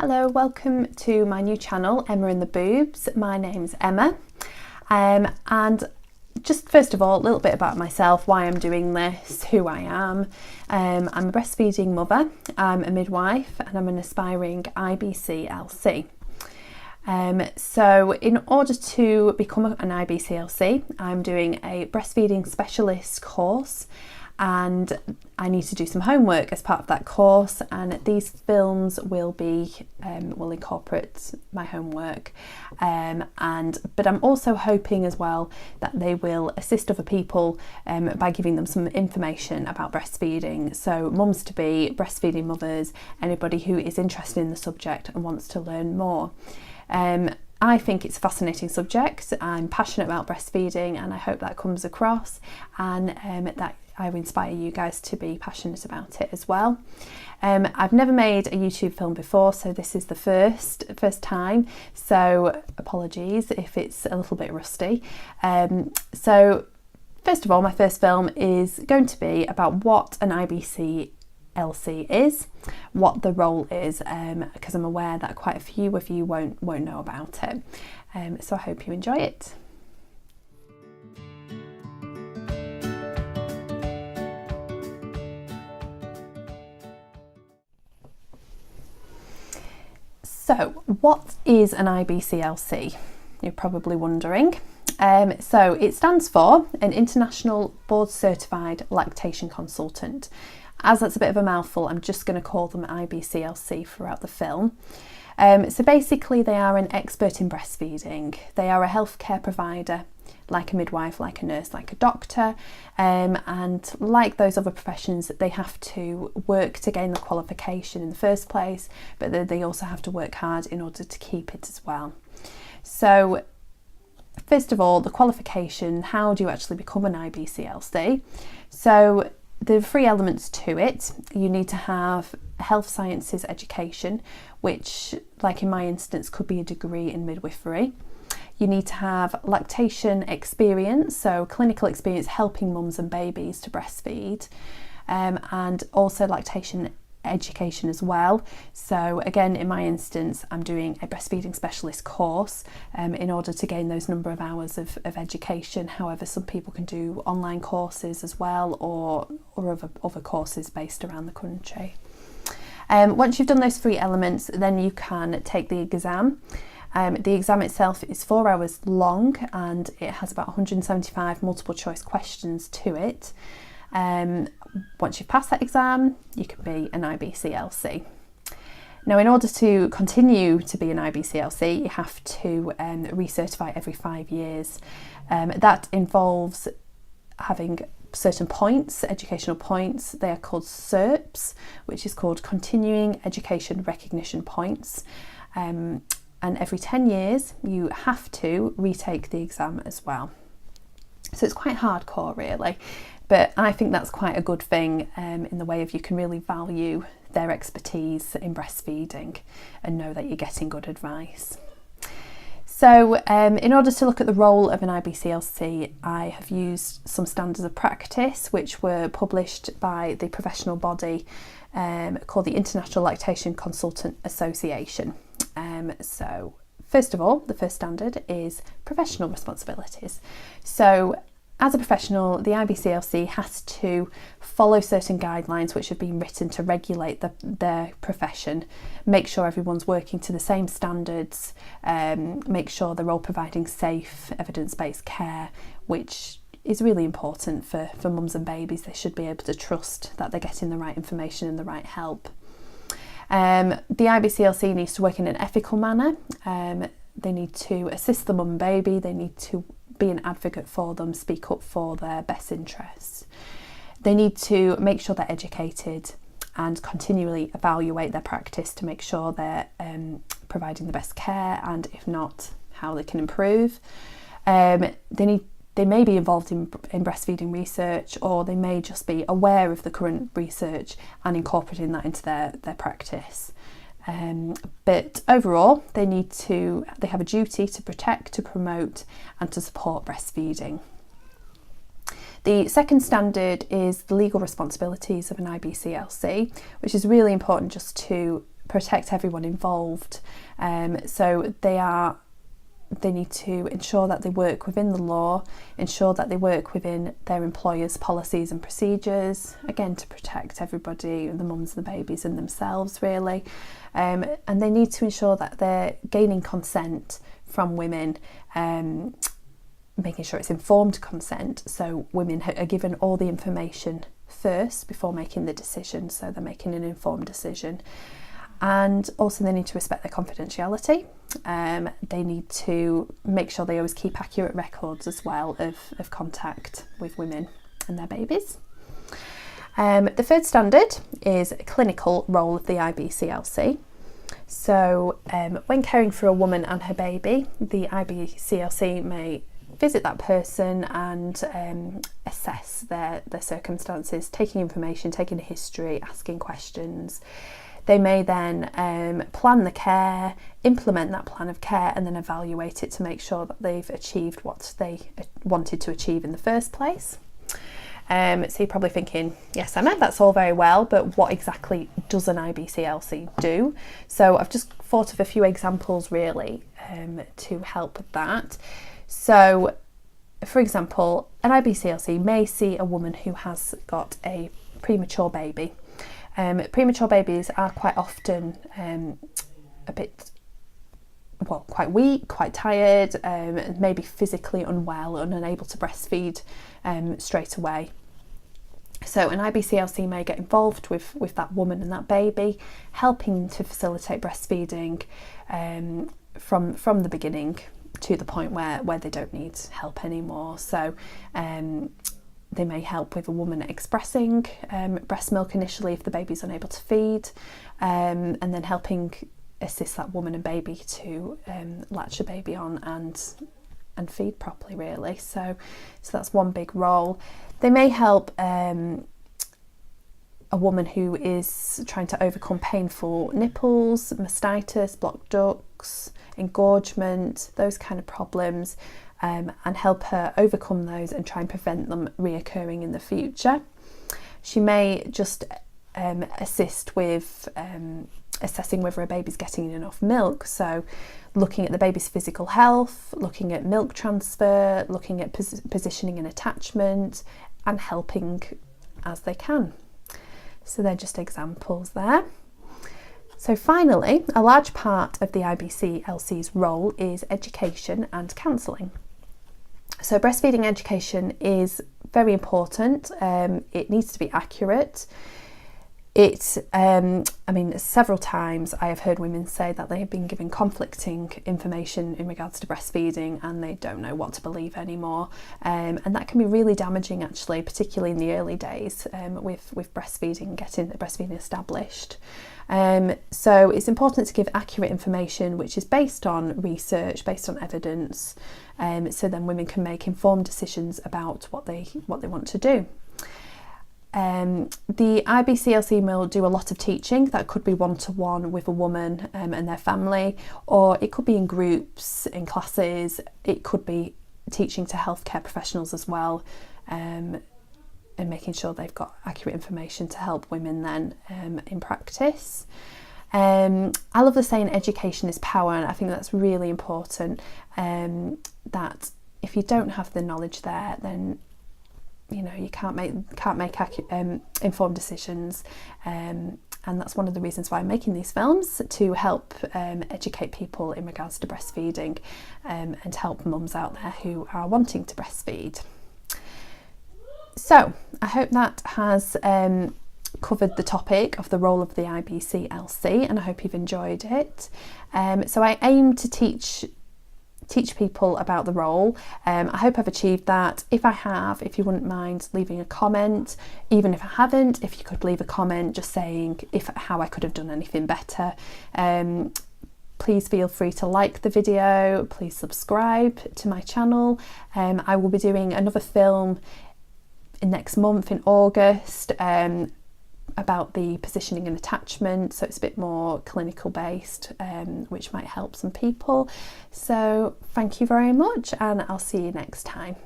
Hello, welcome to my new channel, Emma and the Boobs. My name's Emma, and just first of all, a little bit about myself, why I'm doing this, who I am. I'm a breastfeeding mother, I'm a midwife, and I'm an aspiring IBCLC. So in order to become an IBCLC, I'm doing a breastfeeding specialist course, and I need to do some homework as part of that course, and these films will incorporate my homework, but I'm also hoping as well that they will assist other people by giving them some information about breastfeeding. So mums to be, breastfeeding mothers, anybody who is interested in the subject and wants to learn more. I think it's a fascinating subject. I'm passionate about breastfeeding, and I hope that comes across, and that I will inspire you guys to be passionate about it as well. I've never made a YouTube film before, so this is the first time, so apologies if it's a little bit rusty. So first of all, my first film is going to be about what an IBCLC is, what the role is, because I'm aware that quite a few of you won't know about it. So I hope you enjoy it. So what is an IBCLC? You're probably wondering. So it stands for an International Board Certified Lactation Consultant. As that's a bit of a mouthful, I'm just going to call them IBCLC throughout the film. So basically they are an expert in breastfeeding. They are a healthcare provider, like a midwife, like a nurse, like a doctor, and like those other professions, they have to work to gain the qualification in the first place, but they also have to work hard in order to keep it as well. So first of all, the qualification, how do you actually become an IBCLC? So there are 3 elements to it. You need to have health sciences education, which, like in my instance, could be a degree in midwifery. You need to have lactation experience, so clinical experience helping mums and babies to breastfeed, and also lactation education as well. So again, in my instance, I'm doing a breastfeeding specialist course in order to gain those number of hours of education. However, some people can do online courses as well, or other courses based around the country. Once you've done those 3 elements, then you can take the exam. The exam itself is 4 hours long, and it has about 175 multiple choice questions to it. Once you've passed that exam, you can be an IBCLC. Now, in order to continue to be an IBCLC, you have to recertify every 5 years. That involves having certain points, educational points. They are called CERPs, which is called Continuing Education Recognition Points. And every 10 years you have to retake the exam as well. So it's quite hardcore really, but I think that's quite a good thing in the way of you can really value their expertise in breastfeeding and know that you're getting good advice. So in order to look at the role of an IBCLC, I have used some standards of practice which were published by the professional body called the International Lactation Consultant Association. So first of all, the first standard is professional responsibilities. So as a professional, the IBCLC has to follow certain guidelines which have been written to regulate their profession, make sure everyone's working to the same standards, make sure they're all providing safe, evidence-based care, which is really important for mums and babies. They should be able to trust that they're getting the right information and the right help. The IBCLC needs to work in an ethical manner. They need to assist the mum and baby. They need to be an advocate for them, speak up for their best interests. They need to make sure they're educated and continually evaluate their practice to make sure they're providing the best care, and if not, how they can improve. They may be involved in breastfeeding research, or they may just be aware of the current research and incorporating that into their practice. But overall, they have a duty to protect, to promote and to support breastfeeding. The second standard is the legal responsibilities of an IBCLC, which is really important just to protect everyone involved. So they need to ensure that they work within the law, ensure that they work within their employer's policies and procedures, again to protect everybody, the mums, the babies and themselves really. And they need to ensure that they're gaining consent from women, making sure it's informed consent, so women are given all the information first before making the decision, so they're making an informed decision. And also they need to respect their confidentiality. They need to make sure they always keep accurate records as well of contact with women and their babies. The third standard is a clinical role of the IBCLC. So when caring for a woman and her baby, the IBCLC may visit that person and assess their circumstances, taking information, taking a history, asking questions. They may then plan the care, implement that plan of care, and then evaluate it to make sure that they've achieved what they wanted to achieve in the first place. So you're probably thinking, yes, Emma, that's all very well, but what exactly does an IBCLC do? So I've just thought of a few examples really to help with that. So, for example, an IBCLC may see a woman who has got a premature baby. Premature babies are quite often quite weak, quite tired, maybe physically unwell and unable to breastfeed straight away. So an IBCLC may get involved with that woman and that baby, helping to facilitate breastfeeding from the beginning to the point where they don't need help anymore. So they may help with a woman expressing breast milk initially if the baby's unable to feed, and then helping assist that woman and baby to latch the baby on and feed properly really. So that's one big role. They may help a woman who is trying to overcome painful nipples, mastitis, blocked ducts, engorgement, those kind of problems, and help her overcome those and try and prevent them reoccurring in the future. She may just assist with assessing whether a baby's getting enough milk, so looking at the baby's physical health, looking at milk transfer, looking at positioning and attachment, and helping as they can. So they're just examples there. So finally, a large part of the IBCLC's role is education and counselling. So breastfeeding education is very important. It needs to be accurate. Several times I have heard women say that they have been given conflicting information in regards to breastfeeding and they don't know what to believe anymore. And that can be really damaging actually, particularly in the early days with breastfeeding, getting the breastfeeding established. So it's important to give accurate information which is based on research, based on evidence, so then women can make informed decisions about what they want to do. The IBCLC will do a lot of teaching. That could be one-to-one with a woman and their family, or it could be in groups, in classes. It could be teaching to healthcare professionals as well, and making sure they've got accurate information to help women then in practice. I love the saying education is power, and I think that's really important, that if you don't have the knowledge there, then you can't make informed decisions, and that's one of the reasons why I'm making these films, to help educate people in regards to breastfeeding, and help mums out there who are wanting to breastfeed. So I hope that has covered the topic of the role of the IBCLC, and I hope you've enjoyed it. So I aim to teach people about the role. I hope I've achieved that. If I have, if you wouldn't mind leaving a comment, even if I haven't, if you could leave a comment just saying how I could have done anything better. Please feel free to like the video, please subscribe to my channel. I will be doing another film next month in August, about the positioning and attachment, so it's a bit more clinical based, which might help some people. So thank you very much, and I'll see you next time.